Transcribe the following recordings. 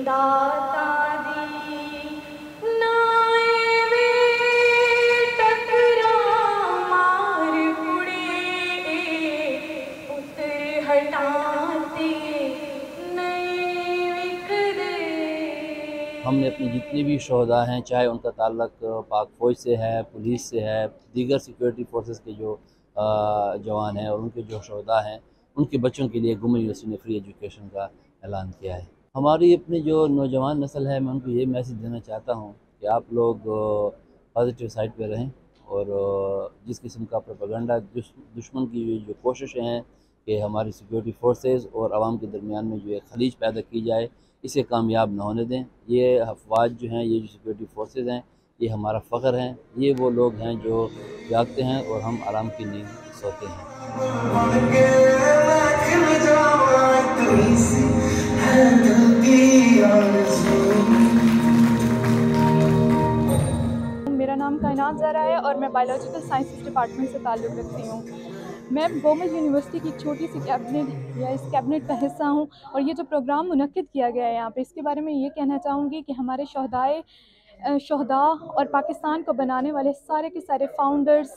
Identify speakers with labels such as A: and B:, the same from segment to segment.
A: दाता दी नाए वे टकरा मार कुड़े पुत्र हटाते नहीं विकदे।
B: हमने अपने जितने भी शहदा हैं, चाहे उनका ताल्लुक पाक फ़ौज से है, पुलिस से है, दीगर सिक्योरिटी फोर्सेस के जो जवान हैं और उनके जो शहदा हैं, उनके बच्चों के लिए गुमल यूनिवर्सिटी ने फ्री एजुकेशन का ऐलान किया है। हमारी अपनी जो नौजवान नस्ल है, मैं उनको ये मैसेज देना चाहता हूँ कि आप लोग पॉजिटिव साइड पे रहें और जिस किस्म का प्रोपेगेंडा दुश्मन की जो कोशिशें हैं कि हमारी सिक्योरिटी फोर्सेस और आवाम के दरमियान में जो एक खलीज पैदा की जाए, इसे कामयाब न होने दें। ये अफवाज जो हैं, ये जो सिक्योरिटी फोर्सेस हैं, ये हमारा फ़ख्र हैं। ये वो लोग हैं जो जागते हैं और हम आराम की नींद सोते हैं।
C: मेरा नाम कायनात ज़रा है और मैं बायोलॉजिकल साइंसेस डिपार्टमेंट से ताल्लुक़ रखती हूँ। मैं गोमल यूनिवर्सिटी की एक छोटी सी कैबिनेट या इस कैबिनेट का हिस्सा हूँ और ये जो प्रोग्राम मुनक्किद किया गया है यहाँ पे, इसके बारे में ये कहना चाहूँगी कि हमारे शहदा और पाकिस्तान को बनाने वाले सारे के सारे फाउंडर्स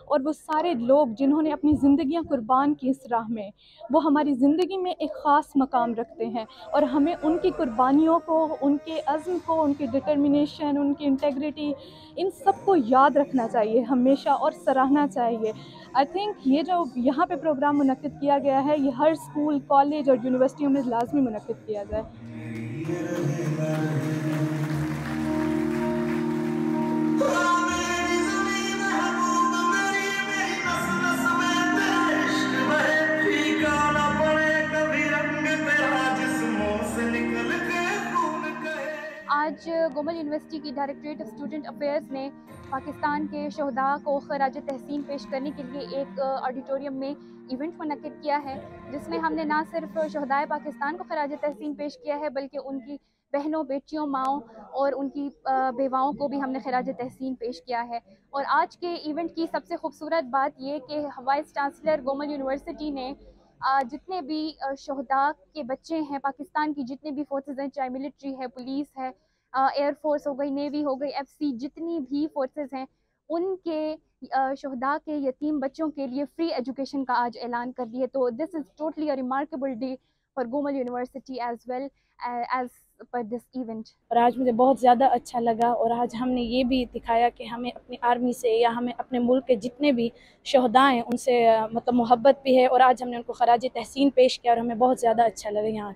C: और वो सारे लोग जिन्होंने अपनी ज़िंदगियां कुर्बान की इस राह में, वो हमारी ज़िंदगी में एक ख़ास मकाम रखते हैं और हमें उनकी कुर्बानियों को, उनके अज़्म को, उनकी डिटर्मिनेशन, उनकी इंटेग्रिटी, इन सब को याद रखना चाहिए हमेशा और सराहना चाहिए। आई थिंक ये जो यहाँ पे प्रोग्राम मुनक्किद किया गया है, ये हर स्कूल, कॉलेज और यूनिवर्सिटियों में लाजमी मुनक्किद किया जाए।
D: आज गोमल यूनिवर्सिटी की डायरेक्टरेट ऑफ स्टूडेंट अफेयर्स ने पाकिस्तान के शहदा को खराज तहसीन पेश करने के लिए एक ऑडिटोरियम में इवेंट मुनक्किद किया है, जिसमें हमने ना सिर्फ शहदाए पाकिस्तान को खराज तहसीन पेश किया है, बल्कि उनकी बहनों, बेटियों, माओं और उनकी बेवाओं को भी हमने खराज तहसीन पेश किया है। और आज के इवेंट की सबसे खूबसूरत बात ये कि वाइस चांसलर गोमल यूनिवर्सिटी ने जितने भी शहदा के बच्चे हैं, पाकिस्तान की जितने भी फोर्सेस हैं, चाहे मिलिट्री है, पुलिस है, एयरफोर्स हो गई, नेवी हो गई, एफसी, जितनी भी फोर्सेस हैं, उनके शहदा के यतीम बच्चों के लिए फ्री एजुकेशन का आज ऐलान कर दिए। तो this is totally a remarkable day for Gomal university as well as पर दिस इवेंट।
E: और आज मुझे बहुत ज़्यादा अच्छा लगा और आज हमने ये भी दिखाया कि हमें अपनी आर्मी से या हमें अपने मुल्क के जितने भी शहदा हैं उनसे मतलब मोहब्बत भी है और आज हमने उनको खराज तहसीन पेश किया और हमें बहुत ज़्यादा अच्छा लगा यहाँ।